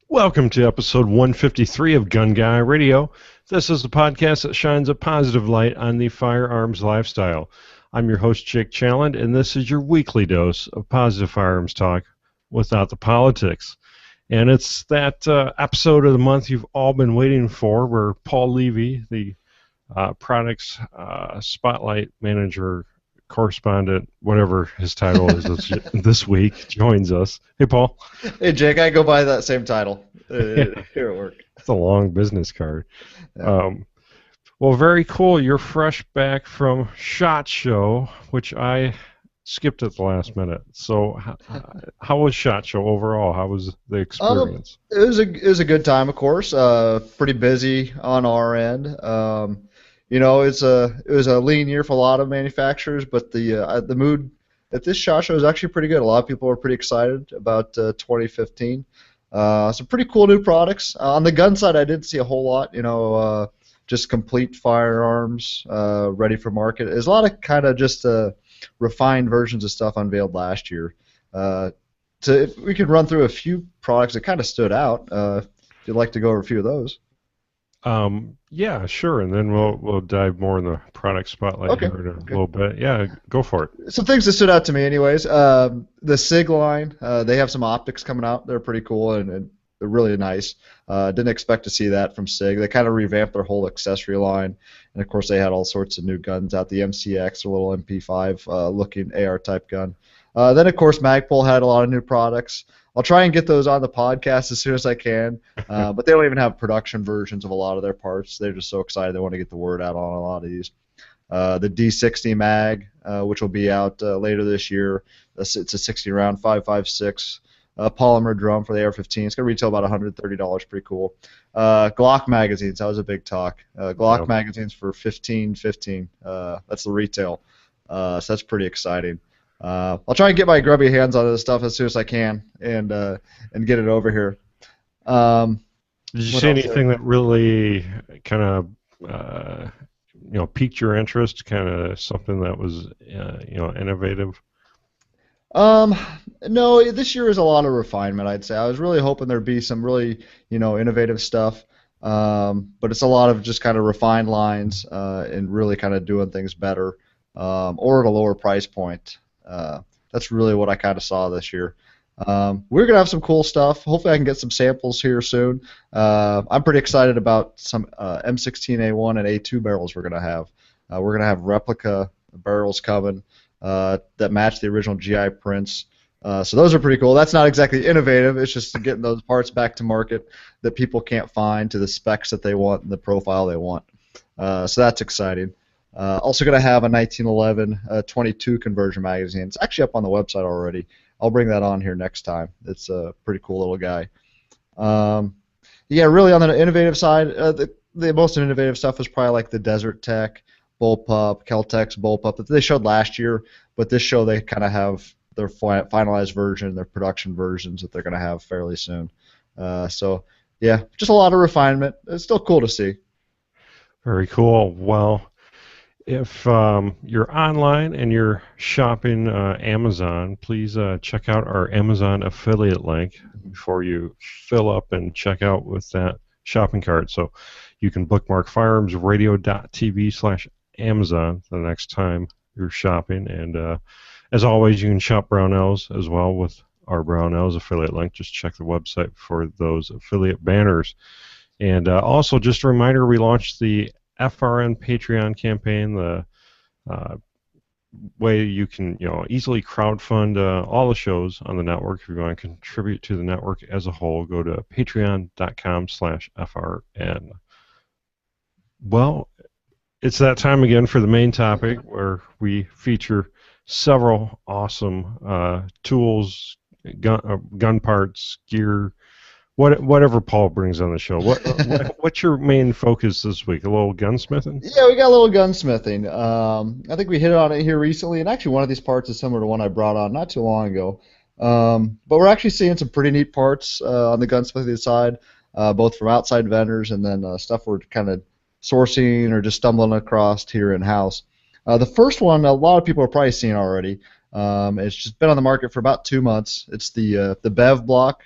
Welcome to episode 153 of Gun Guy Radio. This is the podcast that shines a positive light on the firearms lifestyle. I'm your host, Jake Challand, and this is your weekly dose of positive firearms talk without the politics. And it's that episode of the month you've all been waiting for, where Paul Levy, the products spotlight manager, correspondent, whatever his title is this week, joins us. Hey, Paul. Hey, Jake, I go by that same title here at work. It's a long business card. Yeah. Well, very cool. You're fresh back from SHOT Show, which I skipped at the last minute. So how was SHOT Show overall? How was the experience? It was a good time, of course. Pretty busy on our end. It was a lean year for a lot of manufacturers, but the mood at this SHOT Show is actually pretty good. A lot of people are pretty excited about 2015. Some pretty cool new products. On the gun side, I didn't see a whole lot. Just complete firearms ready for market. There's a lot of kind of just refined versions of stuff unveiled last year. So if we could run through a few products that kind of stood out, if you'd like to go over a few of those. Yeah, sure, and then we'll dive more in the product spotlight here in a little bit. Yeah, go for it. Some things that stood out to me, anyways. The SIG line, they have some optics coming out. They're pretty cool and they're really nice. Didn't expect to see that from SIG. They kind of revamped their whole accessory line, and of course they had all sorts of new guns out. The MCX, a little MP5 looking AR type gun. Then of course Magpul had a lot of new products. I'll try and get those on the podcast as soon as I can, but they don't even have production versions of a lot of their parts. They're just so excited they want to get the word out on a lot of these. The D60 mag, which will be out later this year. It's a 60-round 5.56 polymer drum for the AR-15. It's going to retail about $130, pretty cool. Glock magazines, that was a big talk. Glock magazines for $15.15. That's the retail. So that's pretty exciting. I'll try and get my grubby hands on this stuff as soon as I can and get it over here. Did you see anything that really kind of piqued your interest? Kind of something that was innovative? No, this year is a lot of refinement, I'd say. I was really hoping there'd be some really innovative stuff, but it's a lot of just kind of refined lines and really kind of doing things better or at a lower price point. That's really what I kind of saw this year. We're going to have some cool stuff. Hopefully I can get some samples here soon. I'm pretty excited about some M16A1 and A2 barrels we're going to have. We're going to have replica barrels coming that match the original GI prints. So those are pretty cool. That's not exactly innovative. It's just getting those parts back to market that people can't find to the specs that they want and the profile they want. So that's exciting. Also going to have a 1911 22 conversion magazine. It's actually up on the website already. I'll bring that on here next time. It's a pretty cool little guy. Yeah, really on the innovative side, the most innovative stuff was probably like the Desert Tech bullpup, Kel-Tec's bullpup that they showed last year, but this show they kind of have their finalized version, their production versions that they're going to have fairly soon. So yeah, just a lot of refinement. It's still cool to see. Very cool. Well, if you're online and you're shopping Amazon, please check out our Amazon affiliate link before you fill up and check out with that shopping cart. So you can bookmark firearmsradio.tv/Amazon the next time you're shopping. And as always, you can shop Brownells as well with our Brownells affiliate link. Just check the website for those affiliate banners. And also, just a reminder, we launched the FRN Patreon campaign, the way you can easily crowdfund all the shows on the network. If you want to contribute to the network as a whole, go to patreon.com/FRN. Well, it's that time again for the main topic where we feature several awesome tools, gun parts, gear, whatever Paul brings on the show. What's your main focus this week? A little gunsmithing? Yeah, we got a little gunsmithing. I think we hit on it here recently, and actually one of these parts is similar to one I brought on not too long ago. But we're actually seeing some pretty neat parts on the gunsmithing side, both from outside vendors and then stuff we're kind of sourcing or just stumbling across here in-house. The first one, a lot of people are probably seeing already. It's just been on the market for about 2 months. It's the Bev block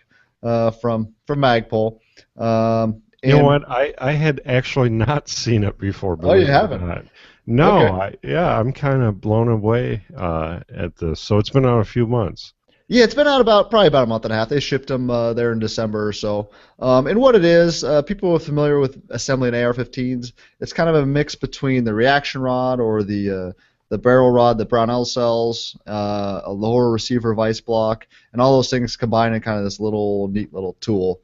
from Magpul. You know And what? I had actually not seen it before, oh, you believe it or haven't? not. No, Okay. yeah, I'm kind of blown away at this. So it's been out a few months. Yeah, it's been out about probably about a month and a half. They shipped them there in December or so. And what it is, people are familiar with assembling AR-15s. It's kind of a mix between the reaction rod or the barrel rod that Brownells sells, a lower receiver vice block, and all those things combined in kind of this little neat little tool.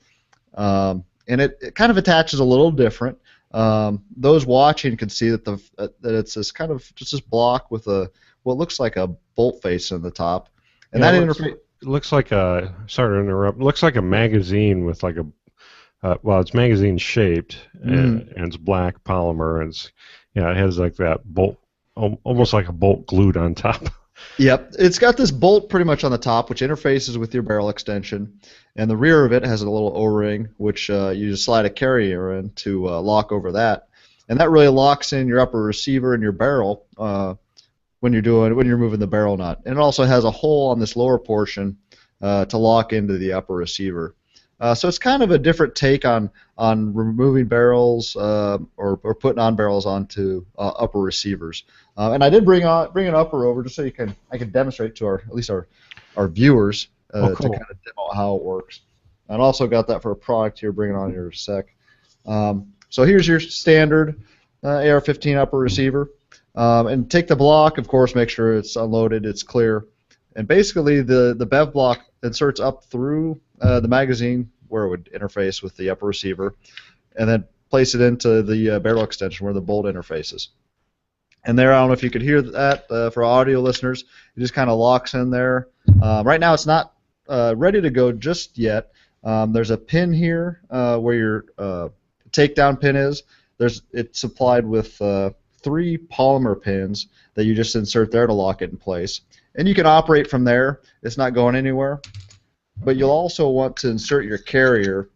And it kind of attaches a little different. Those watching can see that that it's this kind of just this block with a what looks like a bolt face in the top, and Yeah, that interface. it looks like a, sorry to interrupt, it looks like a magazine with like a, well, it's magazine shaped and it's black polymer and it's, yeah, it has like that bolt, almost like a bolt glued on top. Yep, it's got this bolt pretty much on the top, which interfaces with your barrel extension, and the rear of it has a little O-ring, which you just slide a carrier in to lock over that, and that really locks in your upper receiver and your barrel when you're moving the barrel nut. And it also has a hole on this lower portion to lock into the upper receiver. So it's kind of a different take on removing barrels or putting on barrels onto upper receivers. And I did bring an upper over just so I can demonstrate to at least our viewers Oh, to cool. kind of demo how it works. And also got that for a product here, bring it on here in a sec. So here's your standard AR-15 upper receiver. And take the block, of course, make sure it's unloaded, it's clear. And basically the bev block inserts up through the magazine where it would interface with the upper receiver, and then place it into the barrel extension where the bolt interfaces. And there, I don't know if you could hear that for audio listeners, it just kind of locks in there. Right now it's not ready to go just yet. There's a pin here where your takedown pin is. It's supplied with 3 polymer pins that you just insert there to lock it in place. And you can operate from there. It's not going anywhere. But you'll also want to insert your carrier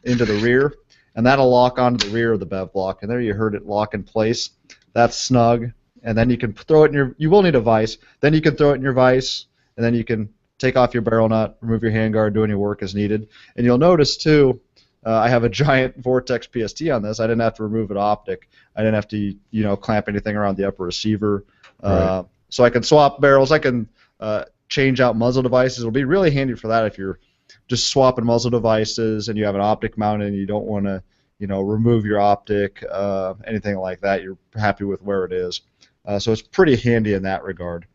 into the rear, and that'll lock onto the rear of the bev block. And there you heard it lock in place. That's snug. And then you can throw it in you will need a vise. Then you can throw it in your vise, and then you can take off your barrel nut, remove your handguard, do any work as needed. And you'll notice, too, I have a giant Vortex PST on this. I didn't have to remove an optic. I didn't have to, clamp anything around the upper receiver. Right. So I can swap barrels. I can change out muzzle devices. It'll be really handy for that if you're just swapping muzzle devices and you have an optic mounted and you don't want to, remove your optic, anything like that. You're happy with where it is. So it's pretty handy in that regard.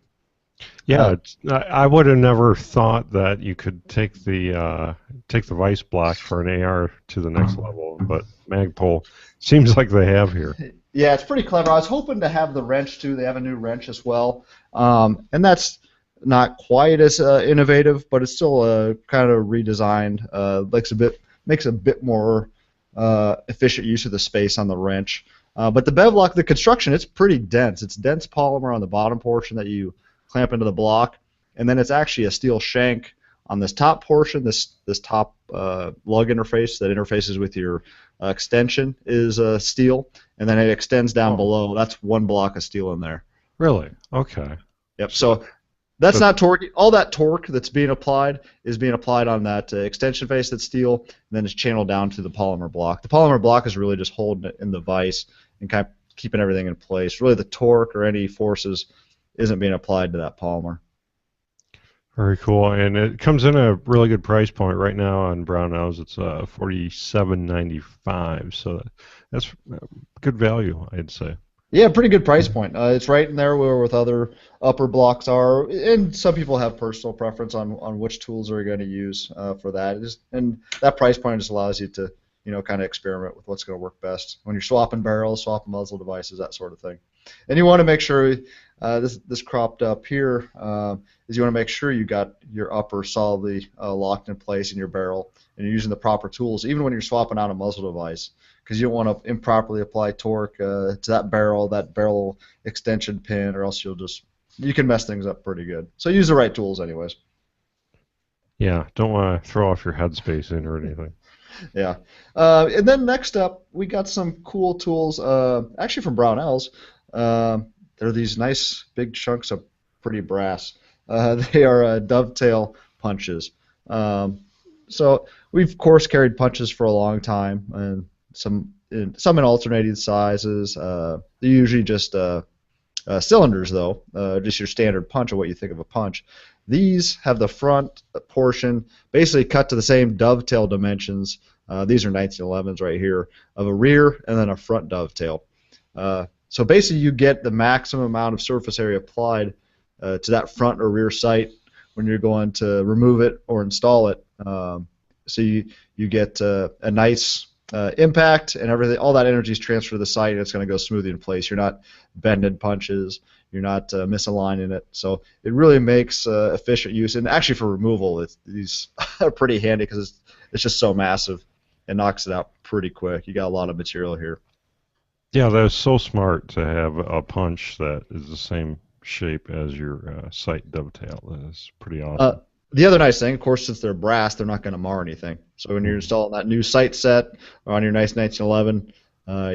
Yeah, I would have never thought that you could take the vice block for an AR to the next level, but Magpul seems like they have here. Yeah, it's pretty clever. I was hoping to have the wrench too. They have a new wrench as well, and that's not quite as innovative, but it's still kind of redesigned. Makes a bit more efficient use of the space on the wrench. But the bev block, the construction, it's pretty dense. It's dense polymer on the bottom portion that you clamp into the block, and then it's actually a steel shank on this top portion. This top lug interface that interfaces with your extension is steel, and then it extends down below. That's one block of steel in there. Really? Okay. Yep. So that's not torque. All that torque that's being applied is being applied on that extension face that's steel, and then it's channeled down to the polymer block. The polymer block is really just holding it in the vise and kind of keeping everything in place. Really, the torque or any forces isn't being applied to that polymer. Very cool, and it comes in a really good price point right now on Brownells. It's $47.95, so that's good value, I'd say. Yeah, pretty good price point. It's right in there where with other upper blocks are, and some people have personal preference on which tools they're going to use for that. And that price point just allows you to kind of experiment with what's going to work best when you're swapping barrels, swapping muzzle devices, that sort of thing. And you want to make sure this cropped up here is you want to make sure you got your upper solidly locked in place in your barrel, and you're using the proper tools even when you're swapping out a muzzle device, because you don't want to improperly apply torque to that barrel extension pin, or else you can mess things up pretty good. So use the right tools anyways. Yeah, don't want to throw off your headspace in or anything. Yeah. And then next up, we got some cool tools, actually from Brownells. They're these nice big chunks of pretty brass. They are dovetail punches. So we've course carried punches for a long time, and some in alternating sizes. They're usually just cylinders, though, just your standard punch of what you think of a punch. These have the front portion basically cut to the same dovetail dimensions. These are 1911s right here, of a rear and then a front dovetail. So basically you get the maximum amount of surface area applied to that front or rear sight when you're going to remove it or install it. So you get a nice impact, and everything, all that energy is transferred to the site, and it's going to go smoothly in place. You're not bending punches, you're not misaligning it. So it really makes efficient use. And actually for removal, these are pretty handy because it's just so massive. It knocks it out pretty quick. You got a lot of material here. Yeah, that's so smart to have a punch that is the same shape as your sight dovetail. That's pretty Uh, awesome. the other nice thing, of course, since they're brass, they're not going to mar anything. So when you're Mhm. installing that new sight set or on your nice 1911,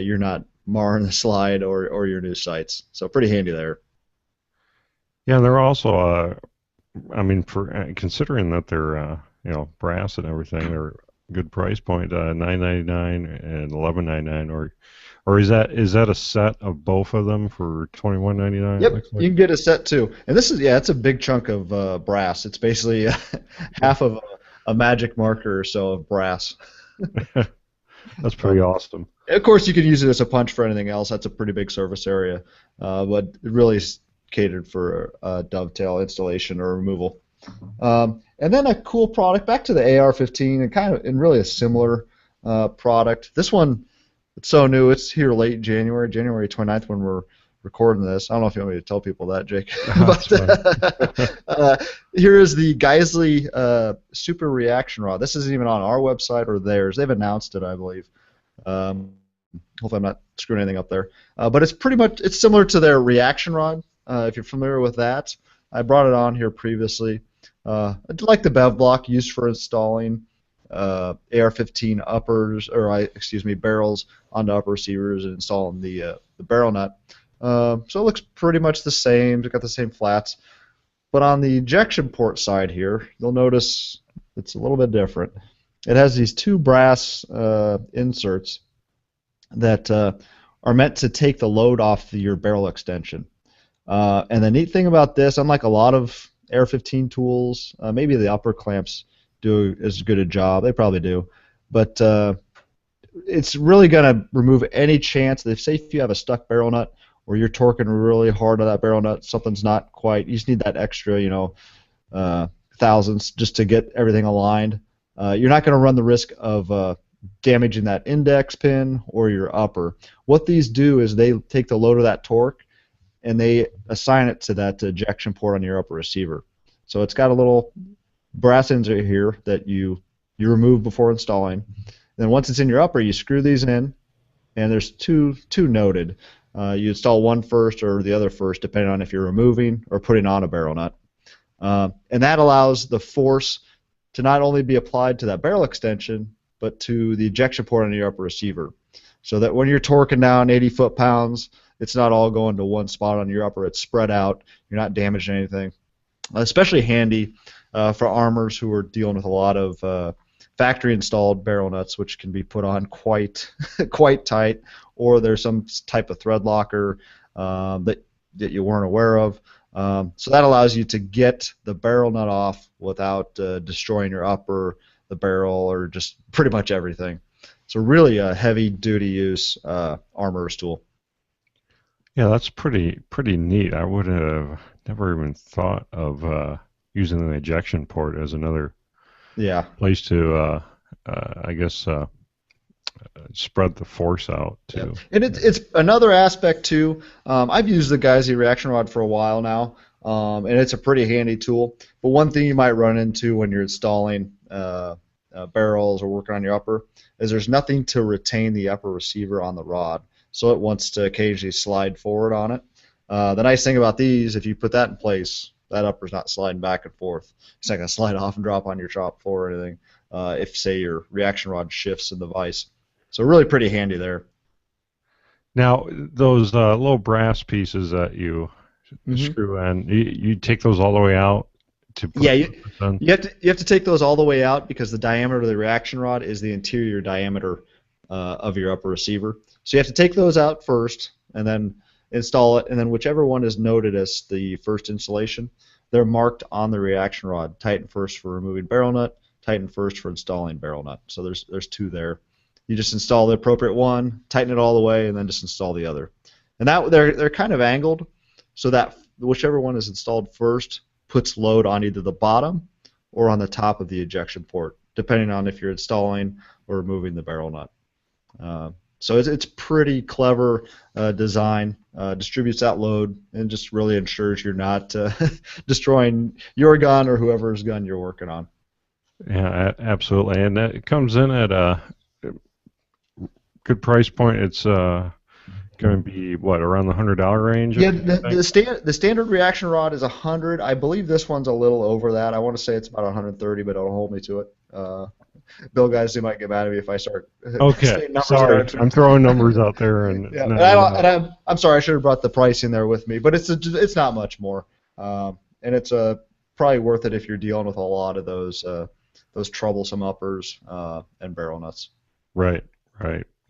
you're not marring the slide or your new sights. So pretty handy there. Yeah, and they're also, I mean, for considering that they're, brass and everything, they're a good price point, 9.99 and 11.99, or is that a set of both of them for 21.99? It Yep, looks like. you can get a set too. And this is, yeah, it's a big chunk of brass. It's basically half of a magic marker or so of brass. That's Uh, pretty awesome. of course, you can use it as a punch for anything else. That's a pretty big surface area, but it really is catered for dovetail installation or removal. And then a cool product, back to the AR-15, and really a similar product. This one, it's so new. It's here late January, January 29th when we're recording this. I don't know if you want me to tell people that, Jake. That's fun. But here is the Geisley Super Reaction Rod. This isn't even on our website or theirs. They've announced it, I believe. Um, Hopefully I'm not screwing anything up there. But it's similar to their reaction rod. If you're familiar with that, I brought it on here previously. I like the bev block used for installing AR-15 barrels onto upper receivers and installing the barrel nut. So it looks pretty much the same. It's got the same flats. But on the ejection port side here, you'll notice it's a little bit different. It has these two brass inserts that are meant to take the load off your barrel extension. And the neat thing about this, unlike a lot of AR-15 tools, maybe the upper clamps do as good a job. They probably do. But it's really going to remove any chance that if you have a stuck barrel nut or you're torquing really hard on that barrel nut, something's not quite, you just need that extra, thousandths just to get everything aligned. You're not going to run the risk of damaging that index pin or your upper. What these do is they take the load of that torque and they assign it to that ejection port on your upper receiver. So it's got a little brass insert here that you remove before installing. Then once it's in your upper, you screw these in, and there's two noted. You install one first or the other first, depending on if you're removing or putting on a barrel nut. And that allows the force to not only be applied to that barrel extension, but to the ejection port on your upper receiver. So that when you're torquing down 80 foot-pounds, it's not all going to one spot on your upper. It's spread out. You're not damaging anything. Especially handy for armors who are dealing with a lot of factory-installed barrel nuts, which can be put on quite quite tight, or there's some type of thread locker that you weren't aware of. So that allows you to get the barrel nut off without destroying your upper, the barrel, or just pretty much everything. So really a heavy-duty use armorer's tool. Yeah, that's pretty neat. I would have never even thought of using an ejection port as another Yeah. place to, I guess, spread the force out Yeah. too. And it's another aspect too. I've used the Geisley reaction rod for a while now, and it's a pretty handy tool. But one thing you might run into when you're installing barrels or working on your upper is there's nothing to retain the upper receiver on the rod, so it wants to occasionally slide forward on it. The nice thing about these, if you put that in place, that upper's not sliding back and forth. It's not going to slide off and drop on your shop floor or anything if, say, your reaction rod shifts in the vise. So really pretty handy there. Now, those little brass pieces that you Hmm. screw in, you take those all the way out to Yeah, put this on? you have to take those all the way out because the diameter of the reaction rod is the interior diameter of your upper receiver. So you have to take those out first and then install it, and then whichever one is noted as the first installation, they're marked on the reaction rod. Tighten first for removing barrel nut, tighten first for installing barrel nut. So there's two there. You just install the appropriate one, tighten it all the way, and then just install the other. And that they're kind of angled so that whichever one is installed first puts load on either the bottom or on the top of the ejection port, depending on if you're installing or removing the barrel nut. So it's pretty clever design, distributes that load, and just really ensures you're not destroying your gun or whoever's gun you're working on. Yeah, absolutely. And that it comes in at a good price point. It's going to be what, around the $100 range? Yeah, the standard reaction rod is 100. I believe this one's a little over that. I want to say it's about 130, but don't hold me to it. Bill, guys, they might get mad at me if I start. Okay, sorry, I'm throwing numbers out there, and yeah, I'm sorry, I should have brought the price in there with me, but it's not much more, and it's probably worth it if you're dealing with a lot of those troublesome uppers and barrel nuts. Right.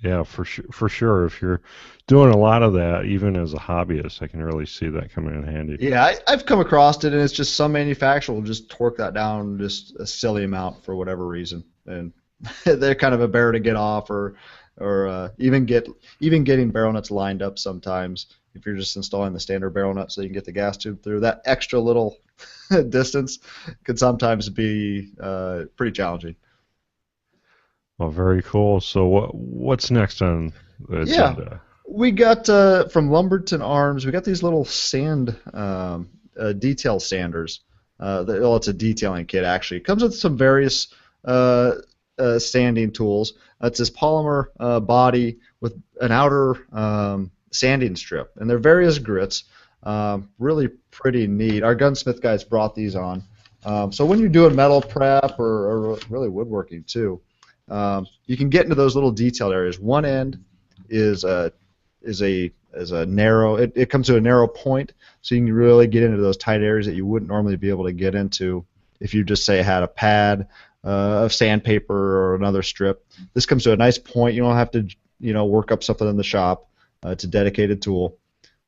Yeah, for sure. If you're doing a lot of that, even as a hobbyist, I can really see that coming in handy. Yeah, I've come across it, and it's just some manufacturer will just torque that down just a silly amount for whatever reason, and they're kind of a bear to get off, or even getting barrel nuts lined up sometimes. If you're just installing the standard barrel nut so you can get the gas tube through, that extra little distance could sometimes be pretty challenging. Well, very cool. So what's next on the agenda? Yeah, we got from Lumberton Arms. We got these little sand detail sanders. It's a detailing kit actually. It comes with some various sanding tools. It's this polymer body with an outer sanding strip, and they're various grits. Really pretty neat. Our gunsmith guys brought these on. So when you're doing metal prep or really woodworking too, you can get into those little detailed areas. One end is a narrow. It comes to a narrow point, so you can really get into those tight areas that you wouldn't normally be able to get into if you just say had a pad of sandpaper or another strip. This comes to a nice point. You don't have to work up something in the shop. It's a dedicated tool,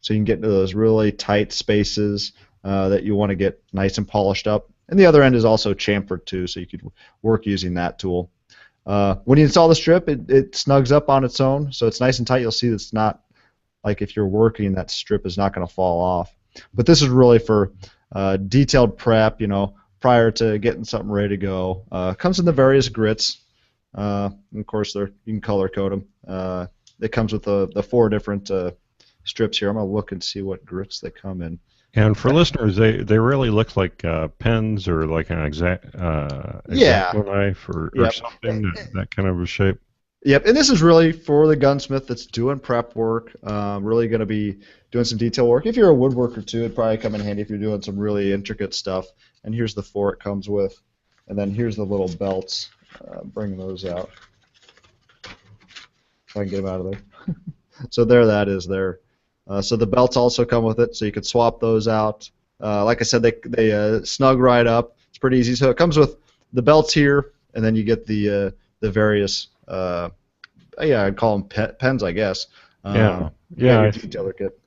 so you can get into those really tight spaces that you want to get nice and polished up. And the other end is also chamfered too, so you could work using that tool. When you install the strip, it snugs up on its own, so it's nice and tight. You'll see it's not like if you're working, that strip is not going to fall off. But this is really for detailed prep, prior to getting something ready to go. Comes in the various grits. And of course, you can color code them. It comes with the 4 different strips here. I'm going to look and see what grits they come in. And for listeners, they really look like pens or like an exact knife or something, that kind of a shape. Yep, and this is really for the gunsmith that's doing prep work, really going to be doing some detail work. If you're a woodworker too, it'd probably come in handy if you're doing some really intricate stuff. And here's the 4 it comes with. And then here's the little belts. Bring those out. If I can get them out of there. So that is there. So the belts also come with it, so you could swap those out. Like I said, they snug right up. It's pretty easy. So it comes with the belts here, and then you get the various, I'd call them pens, I guess. Yeah. Detailer kit.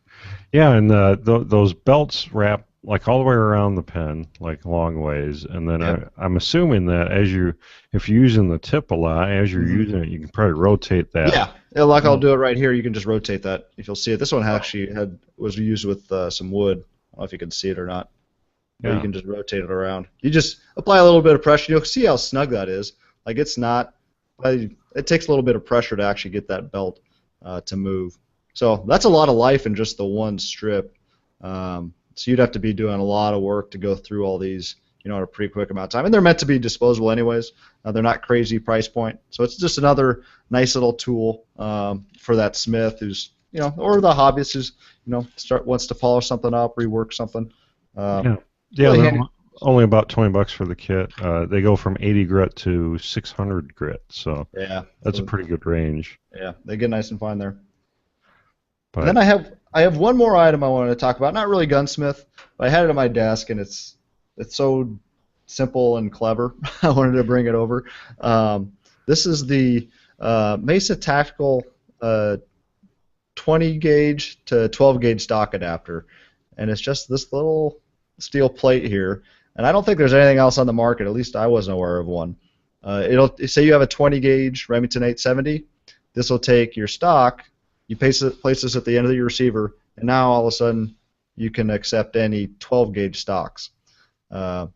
Yeah, and those belts wrap like all the way around the pen, like long ways, and then I'm assuming that if you're using the tip a lot, as you're using it, you can probably rotate that. Yeah, like I'll do it right here. You can just rotate that. If you'll see it, this one actually was used with some wood. I don't know if you can see it or not. But you can just rotate it around. You just apply a little bit of pressure. You'll see how snug that is. Like it's not. It takes a little bit of pressure to actually get that belt to move. So that's a lot of life in just the one strip. So you'd have to be doing a lot of work to go through all these, in a pretty quick amount of time. And they're meant to be disposable anyways. They're not crazy price point. So it's just another nice little tool for that smith who's, or the hobbyist who's, wants to polish something up, rework something. They're only about $20 for the kit. They go from 80 grit to 600 grit. So that's a pretty good range. Yeah, they get nice and fine there. But and then I have one more item I wanted to talk about. Not really gunsmith, but I had it on my desk, and it's it's so simple and clever. I wanted to bring it over. This is the Mesa Tactical 20 gauge to 12 gauge stock adapter, and it's just this little steel plate here. And I don't think there's anything else on the market. At least I wasn't aware of one. It'll say you have a 20 gauge Remington 870. This will take your stock, you place this at the end of your receiver, and now all of a sudden you can accept any 12 gauge stocks.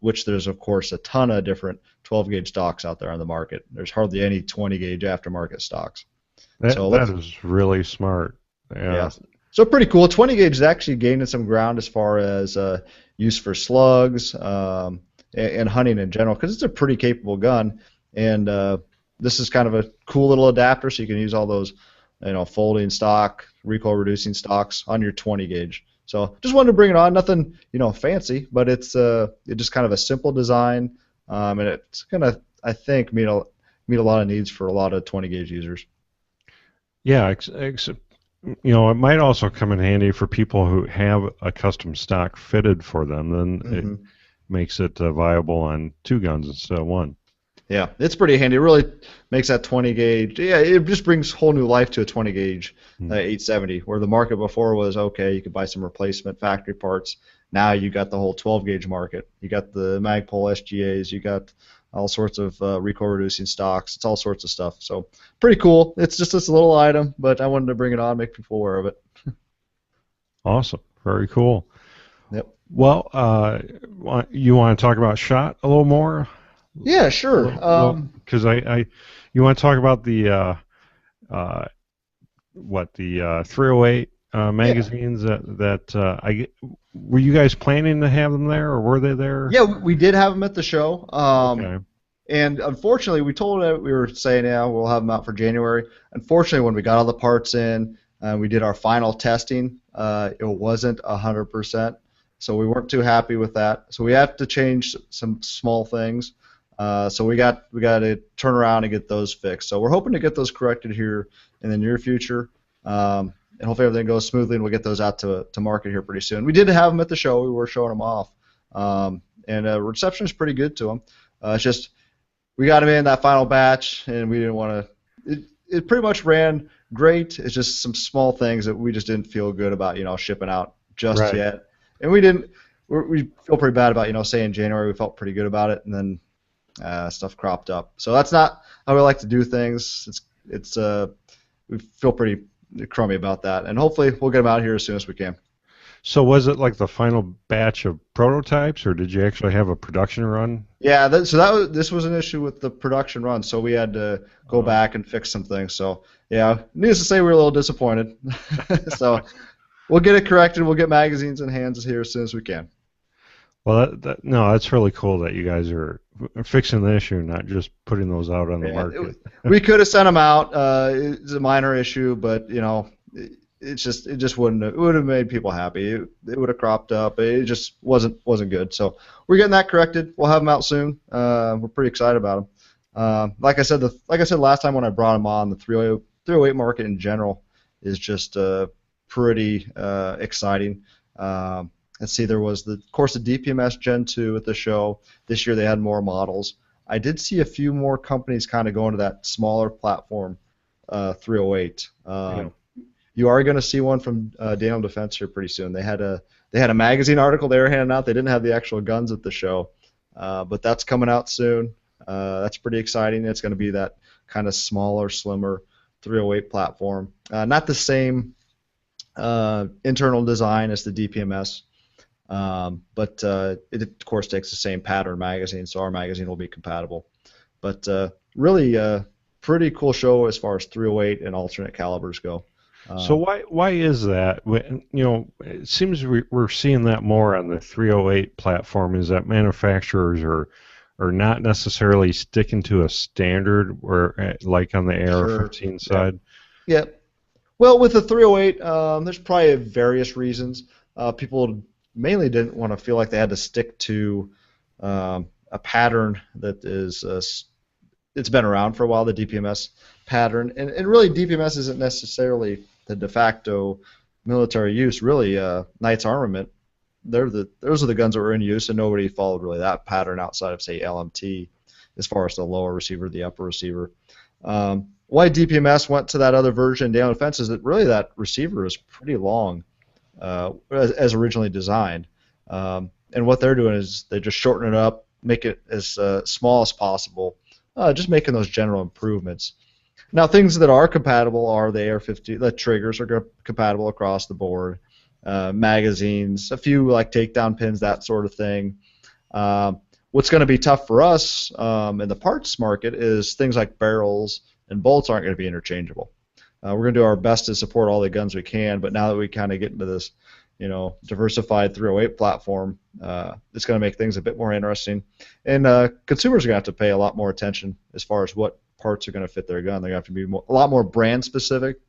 Which there's of course a ton of different 12 gauge stocks out there on the market. There's hardly any 20 gauge aftermarket stocks. That is really smart. Yeah. So pretty cool. 20 gauge is actually gaining some ground as far as use for slugs and hunting in general, because it's a pretty capable gun. And this is kind of a cool little adapter, so you can use all those, folding stock, recoil reducing stocks on your 20 gauge. So just wanted to bring it on. Nothing, fancy, but it's just kind of a simple design, and it's gonna, I think, meet a lot of needs for a lot of 20 gauge users. Yeah, it might also come in handy for people who have a custom stock fitted for them. Then it makes it viable on two guns instead of one. Yeah, it's pretty handy. It really makes that 20 gauge. Yeah, it just brings whole new life to a 20 gauge 870, where the market before was okay, you could buy some replacement factory parts. Now you got the whole 12 gauge market. You got the Magpul SGAs. You got all sorts of recoil reducing stocks. It's all sorts of stuff. So pretty cool. It's just this little item, but I wanted to bring it on, make people aware of it. Awesome. Very cool. Yep. Well, you want to talk about SHOT a little more? Yeah, sure. Because you want to talk about the 308 magazines that were you guys planning to have them there, or were they there? Yeah, we did have them at the show. Okay. And unfortunately, we told it, we were saying, yeah, we'll have them out for January. Unfortunately, when we got all the parts in and we did our final testing, it wasn't 100%. So we weren't too happy with that. So we have to change some small things. So we got to turn around and get those fixed. So we're hoping to get those corrected here in the near future. And hopefully everything goes smoothly, and we'll get those out to market here pretty soon. We did have them at the show. We were showing them off. And reception is pretty good to them. It's just we got them in that final batch, and we didn't want to. It pretty much ran great. It's just some small things that we just didn't feel good about, shipping out just yet. And we didn't. We feel pretty bad about, say in January we felt pretty good about it, and then stuff cropped up. So that's not how we like to do things. It's we feel pretty crummy about that, and hopefully we'll get them out here as soon as we can. So was it like the final batch of prototypes, or did you actually have a production run? Yeah, this was an issue with the production run, so we had to go back and fix some things. So yeah, needless to say, we were a little disappointed. So we'll get it corrected. We'll get magazines in hands here as soon as we can. Well, that's really cool that you guys are fixing the issue, not just putting those out on the market. We could have sent them out. It's a minor issue, but it just wouldn't have, it would have made people happy. It would have cropped up. It just wasn't good. So we're getting that corrected. We'll have them out soon. We're pretty excited about them. Like I said last time when I brought them on, the 308 market in general is just pretty exciting. Let's see, there was of course the DPMS Gen 2 at the show. This year they had more models. I did see a few more companies kind of going to that smaller platform 308. You are going to see one from Daniel Defense here pretty soon. They had a magazine article they were handing out. They didn't have the actual guns at the show, but that's coming out soon. That's pretty exciting. It's going to be that kind of smaller, slimmer 308 platform. Not the same internal design as the DPMS. But it of course takes the same pattern magazine, so our magazine will be compatible. But really pretty cool show as far as 308 and alternate calibers go. So why is that? It seems we're seeing that more on the 308 platform, is that manufacturers are not necessarily sticking to a standard, where like on the AR-15 side. Yeah. Well, with the 308, there's probably various reasons. People mainly didn't want to feel like they had to stick to a pattern that is it's been around for a while, the DPMS pattern, and really DPMS isn't necessarily the de facto military use. Really, Knight's Armament those are the guns that were in use, and nobody followed really that pattern outside of say LMT, as far as the lower receiver, the upper receiver. Why DPMS went to that other version, down defense, is that really that receiver is pretty long as originally designed. And what they're doing is they just shorten it up, make it as small as possible, just making those general improvements. Now, things that are compatible are the AR-15. The triggers are compatible across the board. Magazines, a few like takedown pins, that sort of thing. What's going to be tough for us in the parts market is things like barrels and bolts aren't going to be interchangeable. We're going to do our best to support all the guns we can, but now that we kind of get into this, diversified 308 platform, it's going to make things a bit more interesting. And consumers are going to have to pay a lot more attention as far as what parts are going to fit their gun. They're going to have to be a lot more brand specific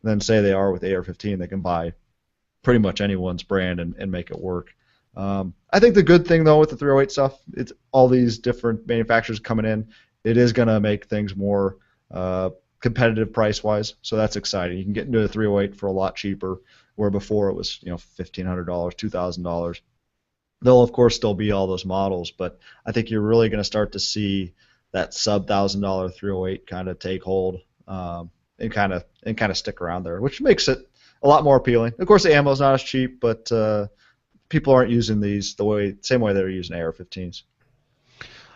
than say they are with AR-15. They can buy pretty much anyone's brand and make it work. I think the good thing though with the 308 stuff, it's all these different manufacturers coming in. It is going to make things more competitive price-wise, so that's exciting. You can get into a 308 for a lot cheaper, where before it was $1,500, $2,000. There'll of course still be all those models, but I think you're really going to start to see that sub $1,000 308 kind of take hold and kind of stick around there, which makes it a lot more appealing. Of course, the ammo's not as cheap, but people aren't using these same way they're using AR-15s.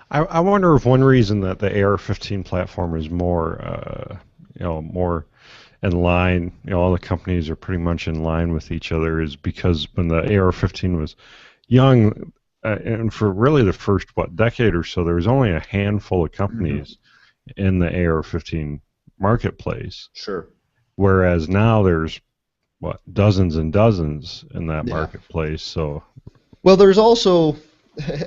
I wonder if one reason that the AR-15 platform is more, more in line, all the companies are pretty much in line with each other, is because when the AR-15 was young, and for really the first decade or so, there was only a handful of companies in the AR-15 marketplace. Sure. Whereas now there's dozens and dozens in that marketplace. So, well, there's also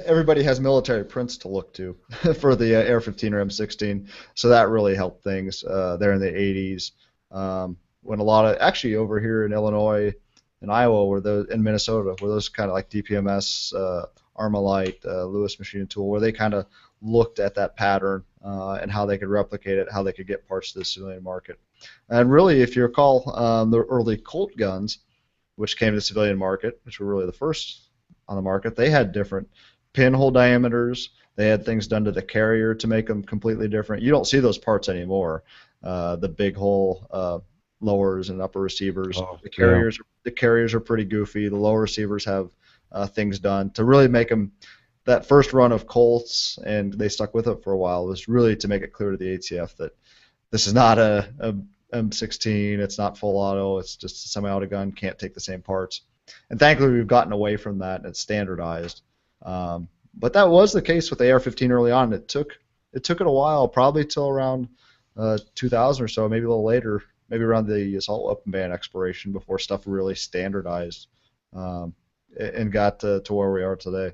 everybody has military prints to look to for the AR-15 or M16, so that really helped things there in the 80s. When a lot of actually over here in Illinois and Iowa in Minnesota were those kind of like DPMS, Armalite, Lewis Machine Tool, where they kind of looked at that pattern and how they could replicate it, how they could get parts to the civilian market. And really, if you recall, the early Colt guns, which came to the civilian market, which were really the first on the market, they had different pinhole diameters. They had things done to the carrier to make them completely different. You don't see those parts anymore. The big hole lowers and upper receivers. The carriers are pretty goofy. The lower receivers have things done to really make them. That first run of Colts, and they stuck with it for a while, was really to make it clear to the ATF that this is not a M16. It's not full auto. It's just a semi-auto gun. Can't take the same parts. And thankfully, we've gotten away from that, and it's standardized. But that was the case with AR-15 early on. It took it a while, probably till around 2000 or so, maybe a little later, maybe around the assault weapon ban expiration, before stuff really standardized and got to where we are today.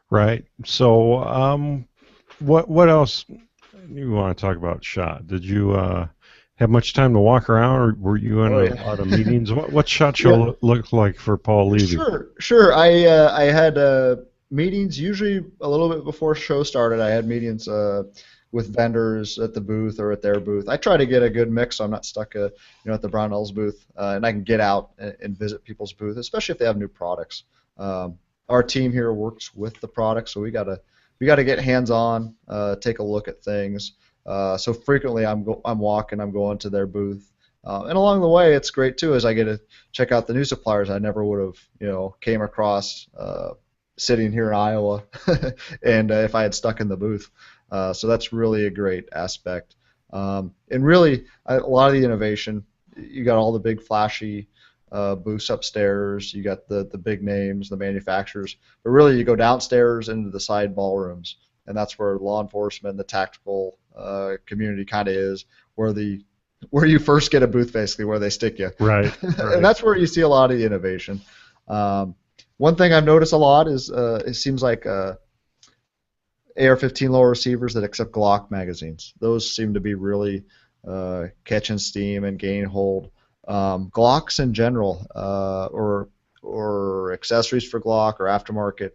Right. So, what else you want to talk about? SHOT? Did you have much time to walk around, or were you in a lot of meetings? What SHOT show looked like for Paul Levy? Sure. I had meetings usually a little bit before show started. I had meetings with vendors at the booth or at their booth. I try to get a good mix, so I'm not stuck at the Brownells booth, and I can get out and visit people's booth, especially if they have new products. Our team here works with the products, so we gotta get hands-on, take a look at things. So frequently I'm going to their booth, and along the way it's great too, as I get to check out the new suppliers I never would have came across sitting here in Iowa, and if I had stuck in the booth. So that's really a great aspect. And really, a lot of the innovation, you got all the big flashy booths upstairs, you got the big names, the manufacturers, but really you go downstairs into the side ballrooms, and that's where law enforcement, the tactical community kind of is, where you first get a booth, basically, where they stick you. Right. And that's where you see a lot of the innovation. One thing I've noticed a lot is it seems like AR-15 lower receivers that accept Glock magazines. Those seem to be really catching steam and gaining hold. Glocks in general, or accessories for Glock, or aftermarket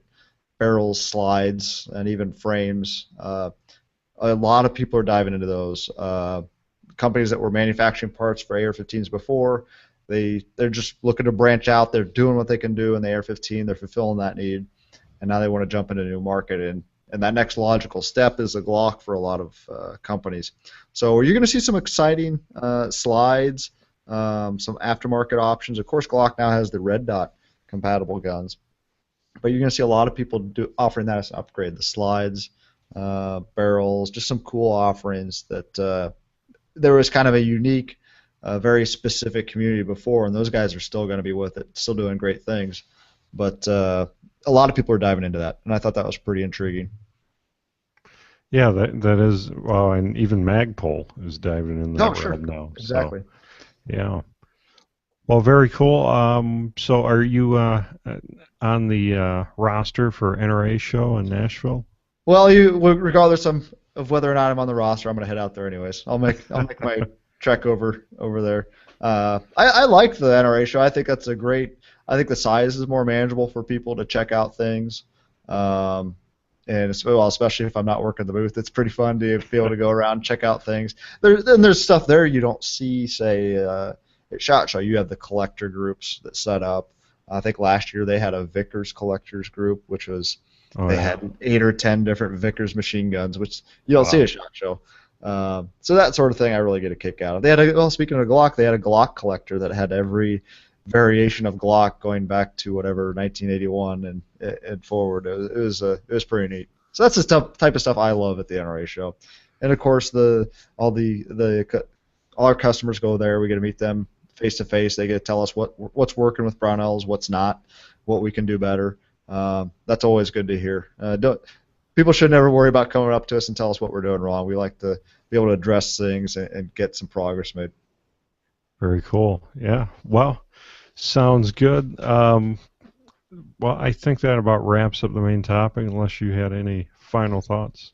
barrels, slides, and even frames. A lot of people are diving into those. Companies that were manufacturing parts for AR-15s before, They're just looking to branch out. They're doing what they can do in the AR-15. They're fulfilling that need, and now they want to jump into a new market. And that next logical step is a Glock for a lot of companies. So you're going to see some exciting slides, some aftermarket options. Of course, Glock now has the red dot compatible guns, but you're going to see a lot of people offering that as an upgrade. The slides, barrels, just some cool offerings that there was kind of a unique, very specific community before, and those guys are still going to be with it, still doing great things. But a lot of people are diving into that, and I thought that was pretty intriguing. Yeah, that is, well, and even Magpul is diving in that Sure. realm now. Exactly. So, yeah. Well, very cool. So are you on the roster for NRA show in Nashville? Well, regardless of whether or not I'm on the roster, I'm going to head out there anyways. I'll make my trek over there. I like the NRA show. I think that's a great. I think the size is more manageable for people to check out things. And especially if I'm not working the booth, it's pretty fun to be able to go around and check out things. There's stuff there you don't see, say, at SHOT Show. You have the collector groups that set up. I think last year they had a Vickers collectors group, which was they had 8 or 10 different Vickers machine guns, which you don't see at SHOT Show. So that sort of thing I really get a kick out of. They had speaking of Glock, they had a Glock collector that had every variation of Glock going back to whatever 1981 and forward. It was pretty neat. So that's the type of stuff I love at the NRA show, and of course all our customers go there. We get to meet them face to face. They get to tell us what's working with Brownells, what's not, what we can do better. That's always good to hear. People should never worry about coming up to us and tell us what we're doing wrong. We like to be able to address things and get some progress made. Very cool. Yeah. Well, sounds good. Well, I think that about wraps up the main topic, unless you had any final thoughts.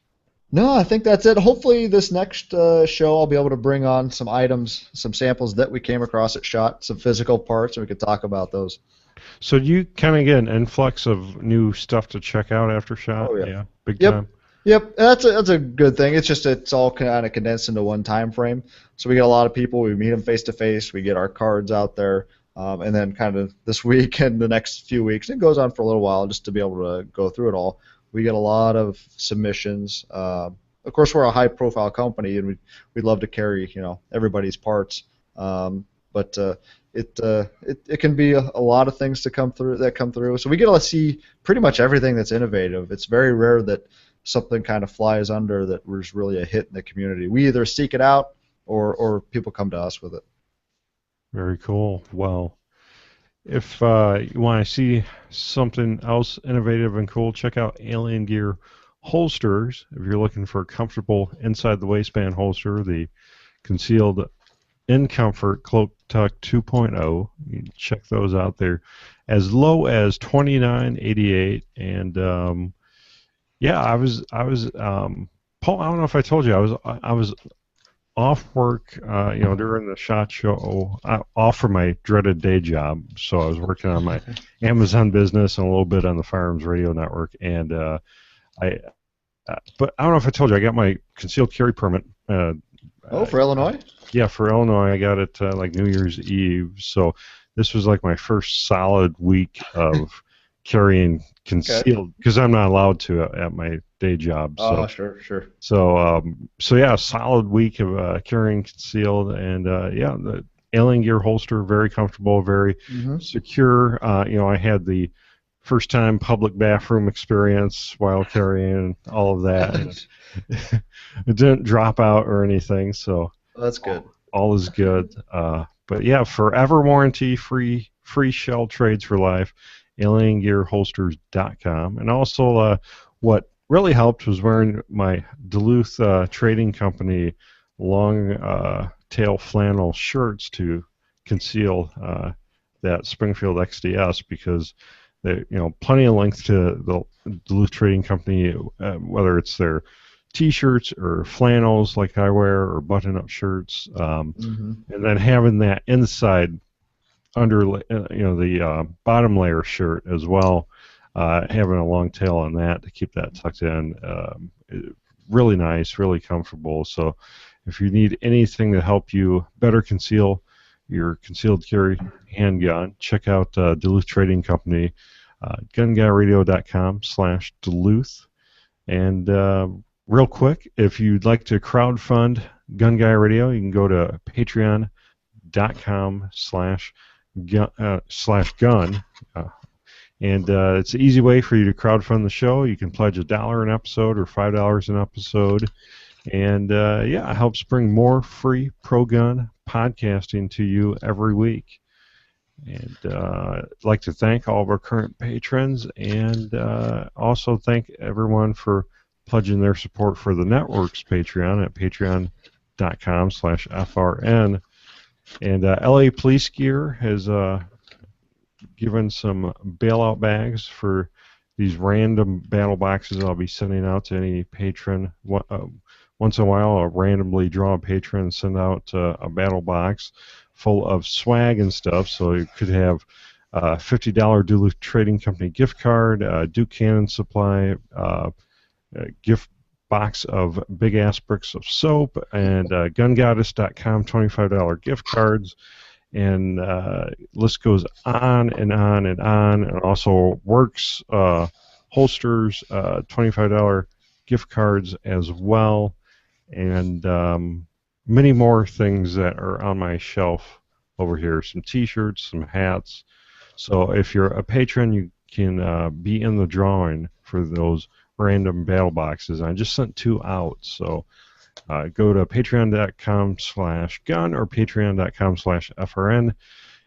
No, I think that's it. Hopefully this next show I'll be able to bring on some items, some samples that we came across at SHOT, some physical parts, and we could talk about those. So do you kind of get an influx of new stuff to check out after SHOT? Oh, yeah. Big time. Yep, that's a good thing. It's all kind of condensed into one time frame. So we get a lot of people. We meet them face to face. We get our cards out there. And then kind of this week and the next few weeks, it goes on for a little while just to be able to go through it all. We get a lot of submissions. Of course, we're a high-profile company, and we'd love to carry everybody's parts. But it can be a lot of things that come through. So we get to see pretty much everything that's innovative. It's very rare that something kind of flies under that was really a hit in the community. We either seek it out or people come to us with it. Very cool. Well, if you want to see something else innovative and cool, check out Alien Gear holsters. If you're looking for a comfortable inside the waistband holster, the concealed in comfort cloak tuck 2.0, you can check those out there as low as $29.88. And yeah, I was Paul, I don't know if I told you, I was off work, during the SHOT Show, off from my dreaded day job. So I was working on my Amazon business and a little bit on the Firearms Radio Network. And but I don't know if I told you, I got my concealed carry permit. For Illinois? Yeah, for Illinois. I got it like New Year's Eve. So this was like my first solid week of carrying concealed, because I'm not allowed to at my day job. So, sure. So yeah, a solid week of carrying concealed, and the Alien Gear holster, very comfortable, very secure. I had the first time public bathroom experience while carrying all of that. And it didn't drop out or anything, so that's good. All is good. But yeah, forever warranty, free shell trades for life. AlienGearHolsters.com. And also, what really helped was wearing my Duluth Trading Company long tail flannel shirts to conceal that Springfield XDS, because they, plenty of length to the Duluth Trading Company, whether it's their T-shirts or flannels like I wear, or button-up shirts, and then having that inside under the bottom layer shirt as well, having a long tail on that to keep that tucked in, really nice, really comfortable. So if you need anything to help you better conceal your concealed carry handgun, check out Duluth Trading Company, gunguyradio.com/Duluth. And real quick, if you'd like to crowdfund Gun Guy Radio, you can go to patreon.com/gun. And it's an easy way for you to crowdfund the show. You can pledge $1 an episode or $5 an episode. And yeah, it helps bring more free pro-gun podcasting to you every week. And I'd like to thank all of our current patrons and also thank everyone for pledging their support for the network's Patreon at patreon.com/FRN. And LA Police Gear has given some bailout bags for these random battle boxes I'll be sending out to any patron. Once in a while, I'll randomly draw a patron and send out a battle box full of swag and stuff. So you could have a $50 Duluth Trading Company gift card, Duke Cannon Supply, a gift box of big-ass bricks of soap, and gungoddess.com $25 gift cards. And list goes on and on and on. And also Works holsters, $25 gift cards as well. And many more things that are on my shelf over here. Some t-shirts, some hats. So if you're a patron, you can be in the drawing for those random battle boxes. I just sent 2 out. So go to patreon.com/gun or patreon.com/FRN.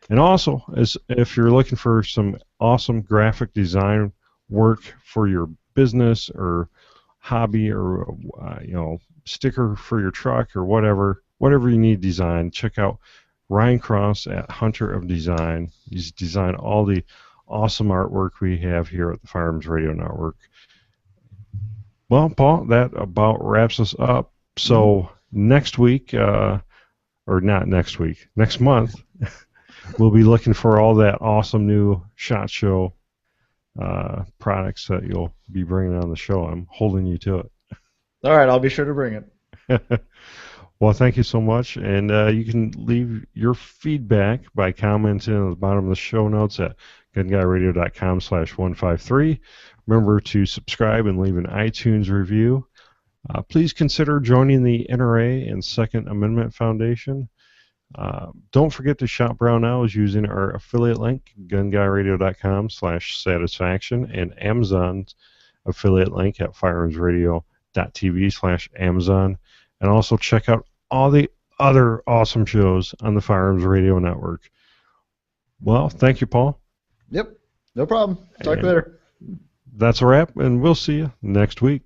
And also, if you're looking for some awesome graphic design work for your business or hobby, or sticker for your truck, or whatever you need designed, check out Ryan Cross at Hunter of Design. He's designed all the awesome artwork we have here at the Firearms Radio Network. Well, Paul, that about wraps us up. So next week, or not next week, next month, we'll be looking for all that awesome new SHOT Show products that you'll be bringing on the show. I'm holding you to it. All right, I'll be sure to bring it. Well, thank you so much. And you can leave your feedback by commenting at the bottom of the show notes at gunguyradio.com/153. Remember to subscribe and leave an iTunes review. Please consider joining the NRA and Second Amendment Foundation. Don't forget to shop Brownells using our affiliate link, gunguyradio.com/satisfaction, and Amazon's affiliate link at firearmsradio.tv/Amazon. And also check out all the other awesome shows on the Firearms Radio Network. Well, thank you, Paul. Yep, no problem. Talk later. That's a wrap, and we'll see you next week.